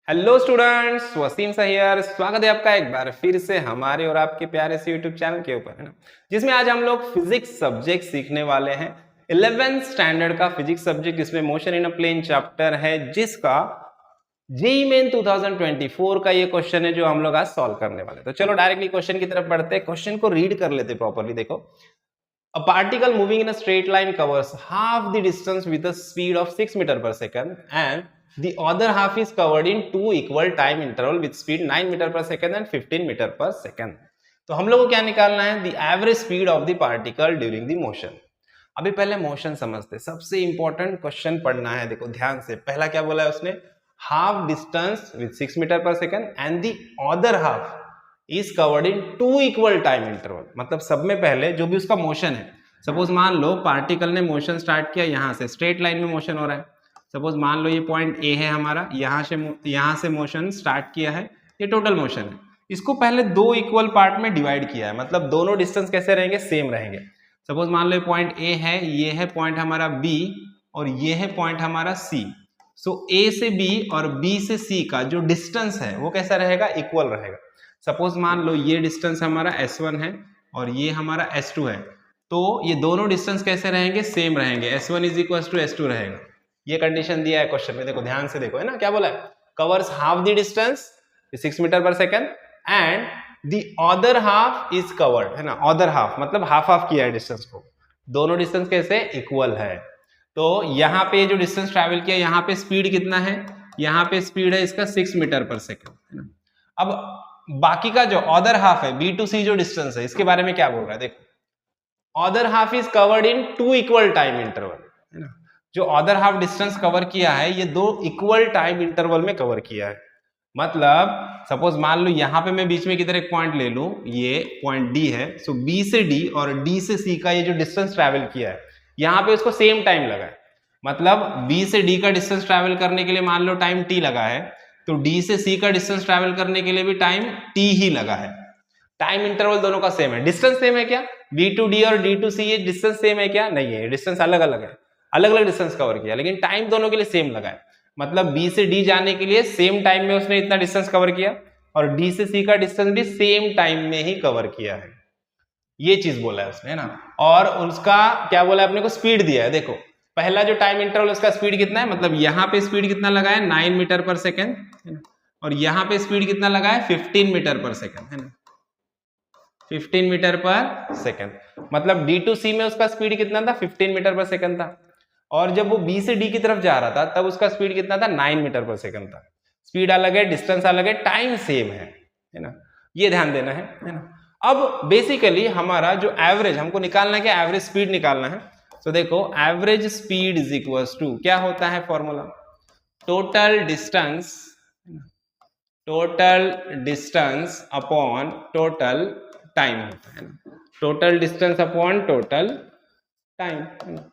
Hello students, Wasim सहियर स्वागत है आपका एक बार फिर से हमारे और आपके प्यारे से यूट्यूब चैनल के ऊपर, है ना, जिसमें आज हम लोग फिजिक्स सब्जेक्ट सीखने वाले हैं। 11th स्टैंडर्ड का फिजिक्स सब्जेक्ट, इसमें motion in a plane chapter है, जिसका जेईई मेन 2024 का ये क्वेश्चन है जो हम लोग आज सॉल्व करने वाले हैं। तो चलो डायरेक्टली क्वेश्चन की तरफ बढ़ते हैं, क्वेश्चन को रीड कर लेते प्रॉपरली। देखो, A particle moving in a straight line covers half the distance with a speed of 6 meter per second and the other half is covered in two equal time interval with speed 9 meter per second and 15 meter per second. तो हम लोग को क्या निकालना है? The average speed of the particle during the motion. अभी पहले motion समझते, सबसे इंपॉर्टेंट क्वेश्चन पढ़ना है। देखो ध्यान से, पहला क्या बोला है उसने? Half distance with 6 metre per second and the other half is covered in two equal time interval. मतलब सब में पहले जो भी उसका मोशन है, सपोज मान लो पार्टिकल ने मोशन स्टार्ट किया, यहां से स्ट्रेट लाइन में मोशन हो रहा है। सपोज मान लो ये पॉइंट ए है हमारा, यहां से मोशन स्टार्ट किया है, ये टोटल मोशन है। इसको पहले दो इक्वल पार्ट में डिवाइड किया है, मतलब दोनों डिस्टेंस कैसे रहेंगे? सेम रहेंगे। सपोज मान लो ये पॉइंट ए है, ये है पॉइंट हमारा बी और ये है पॉइंट हमारा सी। सो ए से बी और बी से सी का जो डिस्टेंस है वो कैसा रहेगा? इक्वल रहेगा। सपोज मान लो ये डिस्टेंस हमारा S1 है और ये हमारा S2 है, तो ये दोनों डिस्टेंस कैसे रहेंगे? सेम रहेंगे। S1 is equal to S2 रहेगा। ये कंडीशन दिया है क्वेश्चन में, देखो ध्यान से देखो, है ना, क्या बोला है? Covers half the distance 6 metre per second and the other half is covered, है ना। अदर हाफ मतलब हाफ हाफ किया है डिस्टेंस को, दोनों डिस्टेंस कैसे? इक्वल है। तो यहाँ पे जो डिस्टेंस ट्रेवल किया, यहाँ पे स्पीड कितना है? यहाँ पे स्पीड है इसका 6 मीटर पर सेकेंड, है ना। अब बाकी का जो अदर हाफ है, बी टू सी जो डिस्टेंस है, इसके बारे में क्या बोल रहा है? देखो, other half is covered in two equal time interval, है ना। जो अदर हाफ डिस्टेंस कवर किया है, ये दो इक्वल टाइम इंटरवल में कवर किया है। मतलब सपोज मान लो यहाँ पे मैं बीच में किधर एक पॉइंट ले लूं, ये पॉइंट डी है। सो बी से डी और डी से सी का ये जो डिस्टेंस ट्रेवल किया है, यहाँ पे उसको सेम टाइम लगा है। मतलब बी से डी का डिस्टेंस ट्रेवल करने के लिए मान लो टाइम टी लगा है, तो डी से सी का डिस्टेंस ट्रैवल करने के लिए भी टाइम टी ही लगा है। टाइम इंटरवल दोनों का सेम है। डिस्टेंस सेम है क्या? बी टू डी और डी टू सी ये डिस्टेंस सेम है क्या? नहीं है, डिस्टेंस अलग अलग है, अलग अलग डिस्टेंस कवर किया, लेकिन टाइम दोनों के लिए सेम लगा है। मतलब बी से डी जाने के लिए सेम टाइम में उसने इतना डिस्टेंस कवर किया और डी से सी का डिस्टेंस भी सेम टाइम में ही कवर किया है। ये चीज बोला है उसने, है ना। और उसका क्या बोला है? अपने को स्पीड दिया है। देखो, पहला जो टाइम इंटरवल उसका स्पीड कितना है? मतलब यहाँ पे स्पीड कितना लगा है? 9 मीटर पर सेकेंड, है ना। और यहाँ पे स्पीड कितना लगा है? 15 मीटर पर सेकेंड, है ना। 15 मीटर पर सेकेंड। मतलब डी टू सी में उसका स्पीड कितना था? 15 मीटर पर सेकेंड था। और जब वो बी से डी की तरफ जा रहा था, तब उसका स्पीड कितना था? 9 मीटर पर सेकेंड था। स्पीड अलग है, डिस्टेंस अलग है, टाइम सेम है ना। ये ध्यान देना है ना। अब बेसिकली हमारा जो एवरेज हमको निकालना है, क्या? एवरेज स्पीड निकालना है। तो देखो, average speed is equal to क्या होता है formula? Total distance upon total time होता है ना। Total distance upon total time, है ना।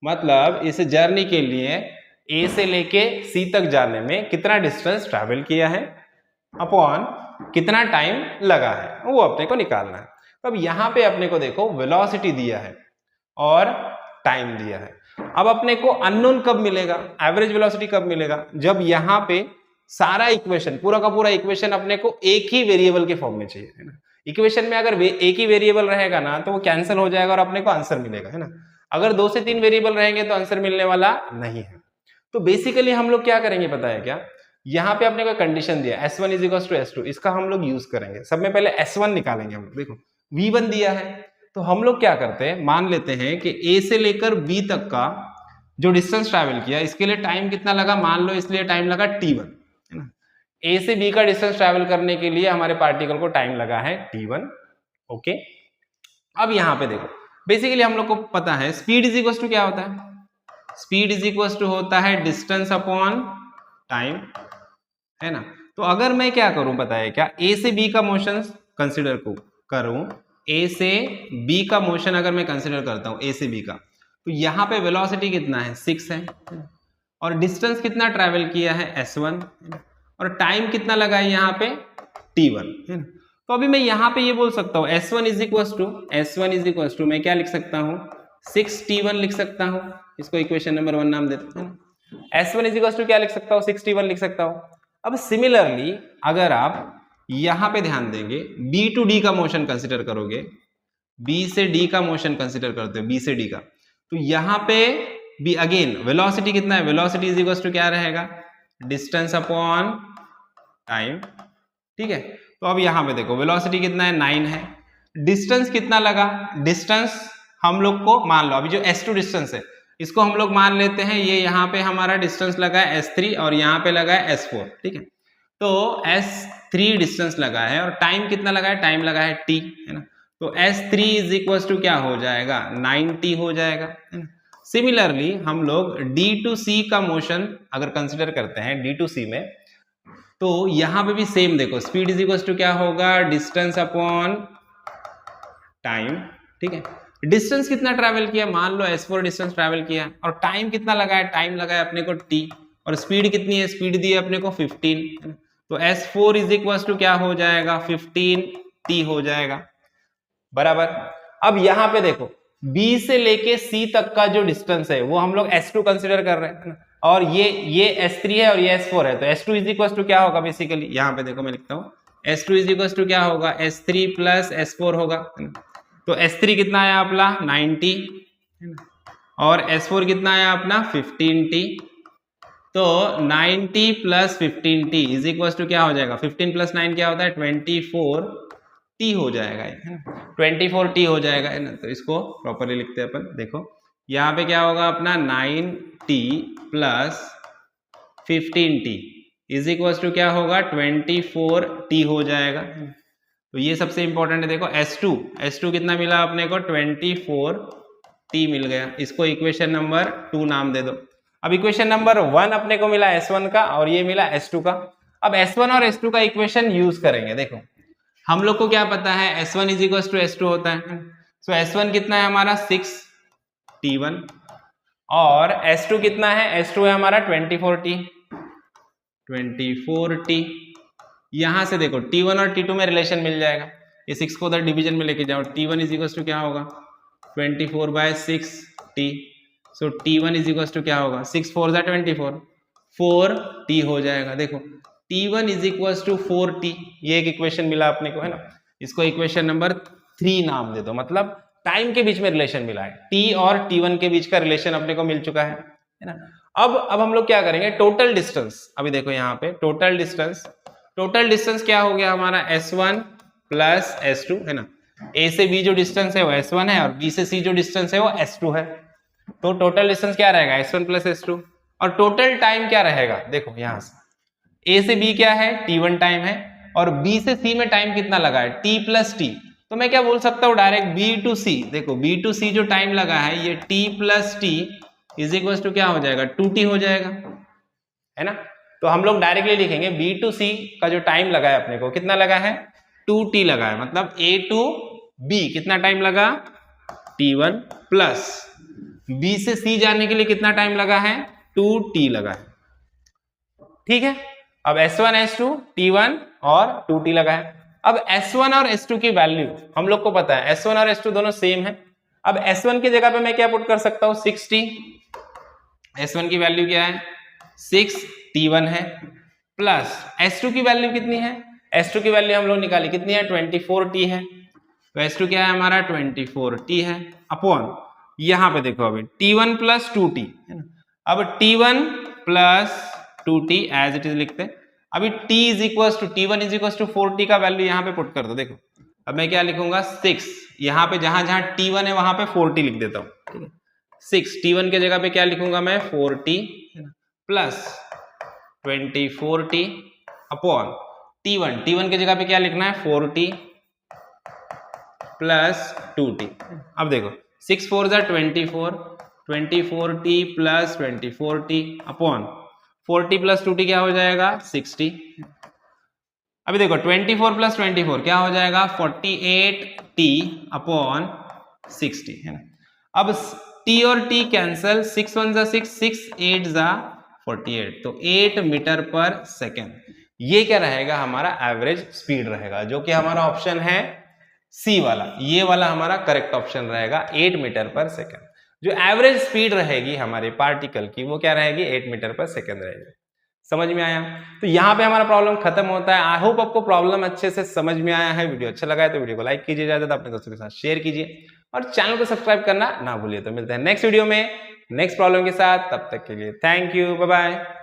मतलब इस जर्नी के लिए ए से लेके सी तक जाने में कितना डिस्टेंस ट्रैवल किया है अपॉन कितना टाइम लगा है, वो अपने को निकालना है। अब यहाँ पे अपने को देखो वेलोसिटी दिया है और टाइम दिया है। अब अपने को अननोन कब मिलेगा? एवरेज वेलोसिटी कब मिलेगा? जब यहाँ पे सारा इक्वेशन, पूरा का पूरा इक्वेशन अपने को एक ही वेरिएबल के फॉर्म में चाहिए, है ना। इक्वेशन में अगर एक ही वेरिएबल रहेगा ना, तो वो कैंसिल हो जाएगा और अपने को आंसर मिलेगा, है ना। अगर 2 से 3 वेरिएबल रहेंगे तो आंसर मिलने वाला नहीं है। तो बेसिकली हम लोग क्या करेंगे पता है क्या? यहाँ पे अपने को कंडीशन दिया S1 is equal to S2, इसका हम लोग यूज करेंगे। सब में पहले S1 निकालेंगे हम लोग। देखो, V1 दिया है, तो हम लोग क्या करते हैं, मान लेते हैं कि A से लेकर B तक का जो डिस्टेंस ट्रैवल किया, इसके लिए टाइम कितना लगा? मान लो इसलिए टाइम लगा T1, है ना। A से B का डिस्टेंस ट्रैवल करने के लिए हमारे पार्टिकल को टाइम लगा है T1। ओके, अब यहाँ पे देखो, बेसिकली हम लोग को पता है स्पीड इज इक्वल टू क्या होता है? स्पीड इज इक्वल टू होता है डिस्टेंस अपॉन टाइम, है ना। तो अगर मैं क्या करूं पता है क्या? ए से बी का मोशन कंसिडर करूं, ए से बी का मोशन अगर मैं कंसिडर करता हूं, ए से बी का, तो यहाँ पे वेलोसिटी कितना है? 6 है और डिस्टेंस कितना ट्रैवल किया है? S1, और टाइम कितना लगा है यहाँ पे? T1, है ना। तो अभी मैं यहाँ पे ये बोल सकता हूँ S1 इज इक्वल टू मैं क्या लिख सकता हूँ? 6T1 लिख सकता हूँ। इसको इक्वेशन नंबर 1 नाम देते हैं। S1 इज इक्वल टू क्या लिख सकता हूँ? 6T1 लिख सकता हूँ। अब सिमिलरली अगर आप यहां पे ध्यान देंगे, बी टू डी का मोशन कंसिडर करोगे, बी से डी का मोशन कंसिडर करते हो, बी से डी का, तो यहां पे भी अगेन वेलोसिटी कितना है, वेलोसिटी इज इक्वल टू क्या रहेगा, डिस्टेंस अपॉन टाइम। ठीक है, तो अब यहां पे देखो वेलोसिटी कितना है, 9 है, डिस्टेंस कितना लगा, डिस्टेंस हम लोग को मान लो अभी जो S2 डिस्टेंस है इसको हम लोग मान लेते हैं, ये यहाँ पे हमारा डिस्टेंस लगा है S3 और यहाँ पे लगा है S4। ठीक है, तो S3 डिस्टेंस लगा है और टाइम कितना लगा है, टाइम लगा है T, है ना, तो S3 इज इक्वल टू क्या हो जाएगा, 9T हो जाएगा, है ना। सिमिलरली हम लोग D to C का मोशन अगर कंसिडर करते हैं D to C में, तो यहां पे भी सेम देखो, स्पीड इज इक्वल टू क्या होगा, डिस्टेंस अपॉन टाइम। ठीक है, डिस्टेंस कितना ट्रैवल किया, मान लो S4 डिस्टेंस ट्रैवल किया और टाइम कितना लगा है, टाइम लगा है अपने को T, और स्पीड कितनी है, स्पीड दी है अपने को 15, तो S4 इज इक्वल टू क्या हो जाएगा, 15T हो जाएगा, बराबर। अब यहां पे देखो B से लेके C तक का जो डिस्टेंस है वो हम लोग S2 कंसिडर कर रहे हैं, और ये S3 है और ये S4 है, तो S2 इज इक्वल टू क्या होगा, बेसिकली यहां पे देखो मैं लिखता हूं S2 इज इक्वल टू क्या होगा, S3 प्लस S4 होगा, तो S3 कितना आया अपना 90 और S4 कितना आया अपना 15T, तो 90 plus 15T is equal to क्या हो जाएगा, 15 प्लस 9 क्या होता है 24T हो जाएगा, है ना, 24T हो जाएगा, है ना। तो इसको प्रॉपरली लिखते हैं अपन, देखो यहाँ पे क्या होगा अपना 9T plus 15T is equal to क्या होगा 24T हो जाएगा। तो ये सबसे इंपॉर्टेंट है, देखो S2 कितना मिला अपने को 24T मिल गया, इसको इक्वेशन नंबर 2 नाम दे दो। अब इक्वेशन नंबर 1 अपने को मिला S1 का और ये मिला S2 का। अब S1 और S2 का इक्वेशन यूज करेंगे, देखो हम लोग को क्या पता है S1 is equal to S2 होता है, सो S1 कितना है हमारा 6T1 और S2 कितना है, S2 है हमारा 24T। यहां से देखो T1 और T2 में रिलेशन मिल जाएगा, ये 6 को उधर डिवीजन में लेके जाओ, T1 इज इक्वल टू क्या होगा 24/6T, so T1 is equal to क्या होगा 6 4 जा 24, 4T हो जाएगा। देखो T1 is equal to 4T, ये एक इक्वेशन मिला अपने को, है ना, इसको इक्वेशन नंबर 3 नाम दे दो, मतलब टाइम के बीच में रिलेशन मिला है, T और T1 के बीच का रिलेशन अपने को मिल चुका है ना। अब हम लोग क्या करेंगे, टोटल डिस्टेंस, अभी देखो यहाँ पे टोटल डिस्टेंस क्या हो गया हमारा S1 प्लस S2, है ना, A से B जो डिस्टेंस है वो S1 है और B से C जो डिस्टेंस है वो S2 है, तो टोटल डिस्टेंस क्या रहेगा S1 प्लस S2, और टोटल टाइम क्या रहेगा, देखो यहां से A से B क्या है T1 टाइम है और B से C में टाइम कितना लगा है T प्लस T, तो मैं क्या बोल सकता हूँ डायरेक्ट B टू C, देखो B टू C जो टाइम लगा है ये T plus T is equal to क्या हो जाएगा 2T हो जाएगा, है ना। तो हम लोग डायरेक्टली लिखेंगे B टू C का जो टाइम लगा है अपने को कितना लगा है 2T लगा है, मतलब A टू B कितना टाइम लगा T1 प्लस B से C जाने के लिए कितना टाइम लगा है 2T लगा है। ठीक है, अब S1 S2 T1 और 2T लगा है। अब S1 और S2 की वैल्यू हम लोग को पता है, S1 और S2 दोनों सेम है। अब S1 की जगह पे मैं क्या पुट कर सकता हूं 6T, S1 की वैल्यू क्या है 6T1 है, प्लस S2 की वैल्यू कितनी है, S2 की वैल्यू हम लोग निकाली कितनी है 24T है, तो S2 क्या है हमारा 24T है, अपॉन यहां पे देखो अभी T1 प्लस 2T है ना, अब T1 plus 2T as it is लिखते हैं। अभी T is equal to T1 is equal to 4T का वैल्यू यहां पे पुट कर दो। देखो अब मैं क्या लिखूंगा 6, यहां पे जहां जहां T1 है वहां पे 4T लिख देता हूं, ठीक है 6 T1 के जगह पे क्या लिखूंगा मैं 4T plus 24T upon T1 की जगह पे क्या लिखना है 4T प्लस 2T। अब देखो 6 4 जा 24T plus 24T upon 4T plus 2T क्या हो जाएगा 60। अभी देखो 24 प्लस 24 क्या हो जाएगा 48T अपॉन 60, है ना। अब T और T कैंसल, 6 1 जा 6, 6 8 जा 48, तो 8 मीटर पर सेकेंड ये क्या रहेगा हमारा एवरेज स्पीड रहेगा, जो कि हमारा ऑप्शन है सी वाला, ये वाला हमारा करेक्ट ऑप्शन रहेगा 8 मीटर पर सेकेंड। जो एवरेज स्पीड रहेगी हमारे पार्टिकल की वो क्या रहेगी 8 मीटर पर सेकेंड रहेगी। समझ में आया? तो यहाँ पे हमारा प्रॉब्लम खत्म होता है। आई होप आपको प्रॉब्लम अच्छे से समझ में आया है। वीडियो अच्छा लगा है तो वीडियो को लाइक कीजिए, ज्यादा अपने दोस्तों के साथ शेयर कीजिए और चैनल को सब्सक्राइब करना ना भूलिए। तो मिलते हैं नेक्स्ट वीडियो में नेक्स्ट प्रॉब्लम के साथ, तब तक के लिए थैंक यू, बाय बाय।